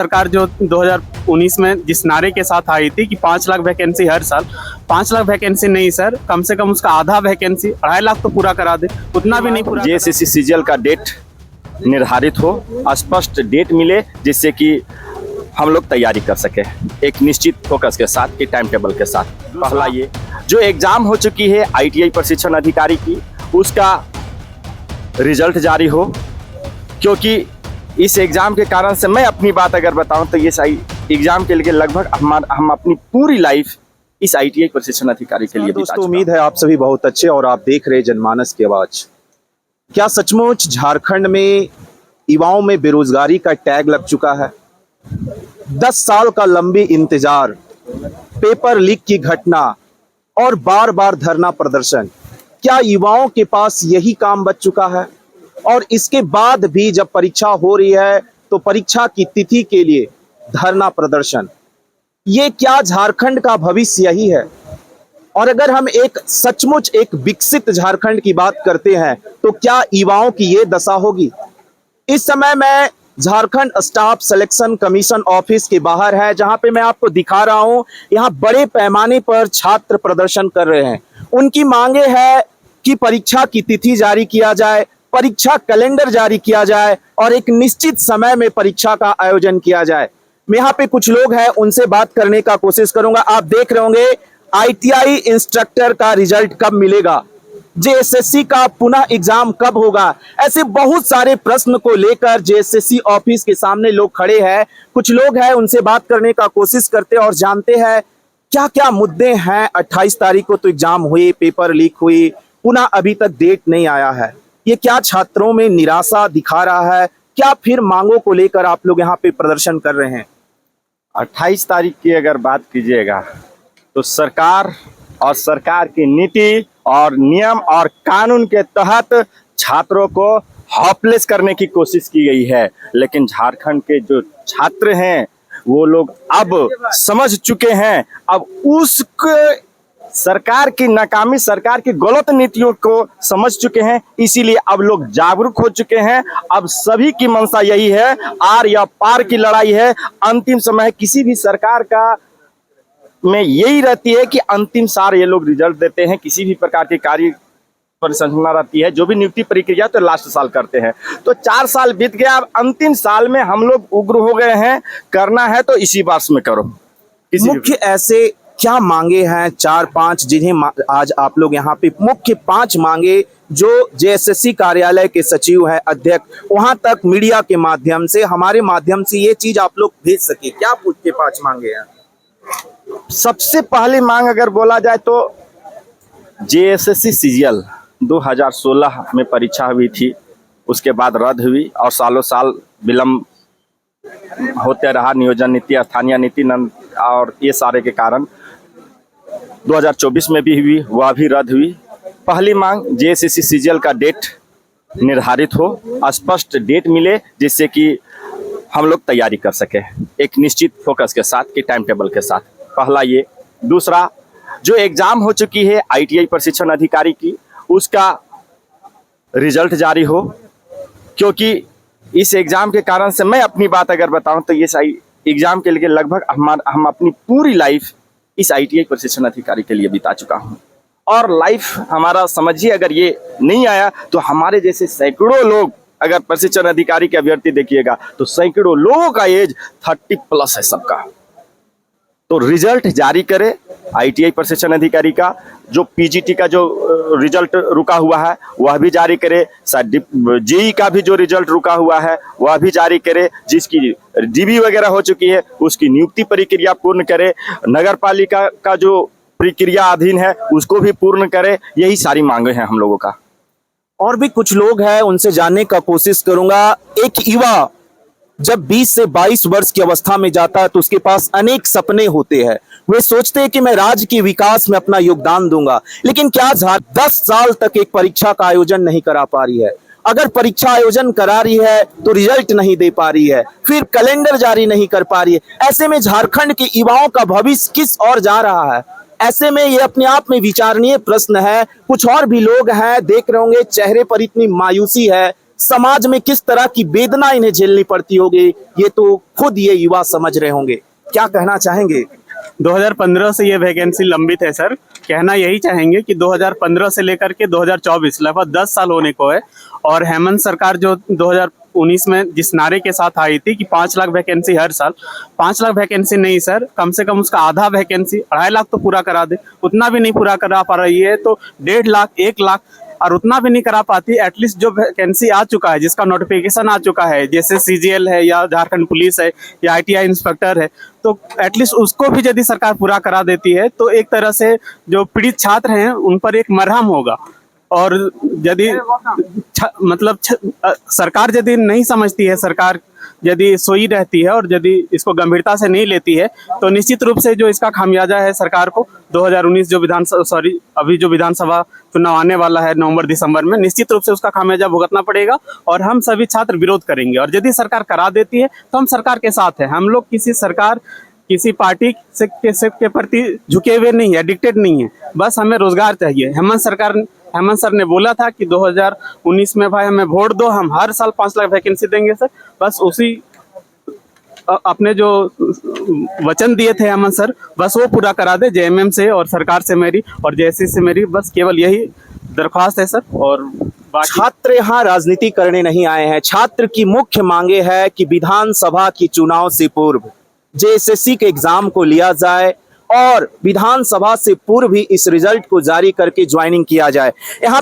सरकार जो 2019 में जिस नारे के साथ आई थी कि 5 लाख वैकेंसी हर साल, 5 लाख वैकेंसी नहीं सर, कम से कम उसका आधा वैकेंसी 2.5 लाख तो पूरा करा दे, उतना भी नहीं पूरा। जेएसएससी सीजीएल का डेट निर्धारित हो, स्पष्ट डेट मिले जिससे कि हम लोग तैयारी कर सके एक निश्चित फोकस के साथ, कि टाइम टेबल के साथ। पहला ये जो एग्जाम हो चुकी है आईटीआई प्रशिक्षण अधिकारी की, उसका रिजल्ट जारी हो, क्योंकि इस एग्जाम के कारण से मैं अपनी बात अगर बताऊं तो ये एग्जाम के लिए लगभग हम अपनी पूरी लाइफ इस आईटीआई प्रशिक्षण अधिकारी के लिए। दोस्तों, उम्मीद है आप सभी बहुत अच्छे और आप देख रहे जनमानस की आवाज। क्या सचमुच झारखंड में युवाओं में बेरोजगारी का टैग लग चुका है? 10 साल का लंबी इंतजार, पेपर लीक की घटना और बार बार धरना प्रदर्शन, क्या युवाओं के पास यही काम बच चुका है? और इसके बाद भी जब परीक्षा हो रही है तो परीक्षा की तिथि के लिए धरना प्रदर्शन, ये क्या झारखंड का भविष्य यही है? और अगर हम एक सचमुच एक विकसित झारखंड की बात करते हैं तो क्या युवाओं की ये दशा होगी? इस समय मैं Jharkhand staff selection commission office के बाहर है, जहां पे मैं आपको दिखा रहा हूं, यहां बड़े पैमाने पर छात्र प्रदर्शन कर रहे हैं। उनकी मांगे है कि परीक्षा की तिथि जारी किया जाए, परीक्षा कैलेंडर जारी किया जाए और एक निश्चित समय में परीक्षा का आयोजन किया जाए। यहाँ पे कुछ लोग हैं, उनसे बात करने का कोशिश करूंगा। आप देख रहे होंगे आईटीआई इंस्ट्रक्टर का रिजल्ट कब मिलेगा, जेएसएससी का पुनः एग्जाम कब होगा, ऐसे बहुत सारे प्रश्न को लेकर जेएसएससी ऑफिस के सामने लोग खड़े हैं। कुछ लोग हैं, उनसे बात करने का कोशिश करते और जानते हैं क्या क्या मुद्दे हैं। 28 तारीख को तो एग्जाम हुई, पेपर लीक हुई, पुनः अभी तक डेट नहीं आया है। ये क्या छात्रों में निराशा दिखा रहा है? क्या फिर मांगों को लेकर आप लोग यहाँ पे प्रदर्शन कर रहे हैं? 28 तारीख की अगर बात कीजिएगा तो सरकार और सरकार की नीति और नियम और कानून के तहत छात्रों को हेल्पलेस करने की कोशिश की गई है, लेकिन झारखंड के जो छात्र हैं वो लोग अब समझ चुके हैं, अब उस सरकार की नाकामी, सरकार की गलत नीतियों को समझ चुके हैं, इसीलिए अब लोग जागरूक हो चुके हैं। अब सभी की मंशा यही है, आर या पार की लड़ाई है। अंतिम समय किसी भी सरकार का में यही रहती है कि अंतिम सार ये लोग रिजल्ट देते हैं, किसी भी प्रकार की कार्य परिसंरचना रहती है, जो भी नियुक्ति प्रक्रिया तो लास्ट साल करते हैं। तो 4 साल बीत गया, अब अंतिम साल में हम लोग उग्र हो गए हैं, करना है तो इसी वर्ष में करो। मुख्य ऐसे क्या मांगे हैं 4-5 जिन्हें आज आप लोग यहाँ पे मुख्य 5 मांगे जो जेएसएससी कार्यालय के सचिव है, अध्यक्ष, वहां तक मीडिया के माध्यम से, हमारे माध्यम से ये चीज आप लोग भेज सके, क्या मुख्य 5 मांगे हैं? सबसे पहली मांग अगर बोला जाए तो जेएसएससी सीजीएल 2016 में परीक्षा हुई थी, उसके बाद रद्द हुई और सालों साल विलंब होते रहा, नियोजन नीति, स्थानीय नीति और ये सारे के कारण 2024 में भी हुई, वह भी रद्द हुई। पहली मांग जेएसएससी सीजीएल का डेट निर्धारित हो, स्पष्ट डेट मिले जिससे कि हम लोग तैयारी कर सके एक निश्चित फोकस के साथ, कि टाइम टेबल के साथ। पहला ये। दूसरा, जो एग्जाम हो चुकी है आईटीआई प्रशिक्षण अधिकारी की, उसका रिजल्ट जारी हो, क्योंकि इस एग्जाम के कारण से मैं अपनी बात अगर बताऊं तो ये एग्जाम के लिए लगभग हम अपनी पूरी लाइफ इस आईटीआई प्रशिक्षण अधिकारी के लिए बिता चुका हूं। और लाइफ हमारा समझिए, अगर ये नहीं आया तो हमारे जैसे सैकड़ों लोग, अगर प्रशिक्षण अधिकारी के अभ्यर्थी देखिएगा तो सैकड़ों लोगों का एज 30+ है सबका। तो रिजल्ट जारी करे आईटीआई प्रशिक्षण अधिकारी का। जो पीजीटी का जो रिजल्ट रुका हुआ है वह भी जारी करे, जेई का भी जो रिजल्ट रुका हुआ है वह भी जारी करे, जिसकी डीबी वगैरह हो चुकी है उसकी नियुक्ति प्रक्रिया पूर्ण करे, नगर पालिका का जो प्रक्रिया अधीन है उसको भी पूर्ण करे। यही सारी मांगे हैं हम लोगों का। और भी कुछ लोग हैं, उनसे जानने का कोशिश करूंगा। एक युवा जब 20 से 22 वर्ष की अवस्था में जाता है तो उसके पास अनेक सपने होते हैं, वे सोचते हैं कि मैं राज्य के विकास में अपना योगदान दूंगा, लेकिन क्या 10 साल तक एक परीक्षा का आयोजन नहीं करा पा रही है? अगर परीक्षा आयोजन करा रही है तो रिजल्ट नहीं दे पा रही है, फिर कैलेंडर जारी नहीं कर पा रही है। ऐसे में झारखंड के युवाओं का भविष्य किस ओर जा रहा है? ऐसे में ये अपने आप में विचारणीय प्रश्न है। कुछ और भी लोग हैं, देख रहे होंगे चेहरे पर इतनी मायूसी है, समाज में किस तरह की वेदना इन्हें झेलनी पड़ती होगी, ये तो खुद ये युवा समझ रहे होंगे। क्या कहना चाहेंगे? 2015 से ये वैकेंसी लंबित है सर। कहना यही चाहेंगे कि 2015 से लेकर के 2024 लगभग 10 साल होने को है, और हेमंत सरकार जो 2019 में जिस नारे के साथ आई थी कि 5 लाख वैकेंसी हर साल, 5 लाख वैकेंसी नहीं सर, कम से कम उसका आधा वैकेंसी 2.5 लाख तो पूरा करा दे। उतना भी नहीं पूरा करा पा रही है तो 1.5 लाख 1 लाख, और उतना भी नहीं करा पाती। एटलीस्ट जो वैकेंसी आ चुका है, जिसका नोटिफिकेशन आ चुका है, जैसे सीजीएल है या झारखंड पुलिस है या आईटीआई इंस्पेक्टर है, तो एटलीस्ट उसको भी यदि सरकार पूरा करा देती है तो एक तरह से जो पीड़ित छात्र हैं उन पर एक मरहम होगा। और यदि सरकार यदि नहीं समझती है, सरकार यदि सोई रहती है और यदि इसको गंभीरता से नहीं लेती है, तो निश्चित रूप से जो इसका खामियाजा है सरकार को 2019 जो अभी जो विधानसभा चुनाव आने वाला है नवंबर दिसंबर में, निश्चित रूप से उसका खामियाजा भुगतना पड़ेगा और हम सभी छात्र विरोध करेंगे। और यदि सरकार करा देती है तो हम सरकार के साथ है। हम लोग किसी पार्टी के प्रति झुके हुए नहीं है, एडिक्टेड नहीं है, बस हमें रोजगार चाहिए। हेमंत सर ने बोला था कि 2019 में भाई हमें वोट दो, हम हर साल 5 लाख वैकेंसी देंगे सर। बस उसी अपने जो वचन दिए थे हेमंत सर, बस वो पूरा करा दे। जेएमएम से और सरकार से मेरी और जेएससी से मेरी बस केवल यही दरख्वास्त है सर। और छात्र यहाँ राजनीति करने नहीं आए हैं। छात्र की मुख्य मांगे है कि विधानसभा की चुनाव से पूर्व जेएसएससी के एग्जाम को लिया जाए और विधानसभा से पूर्व भी इस रिजल्ट को जारी करके ज्वाइनिंग किया जाए। यहाँ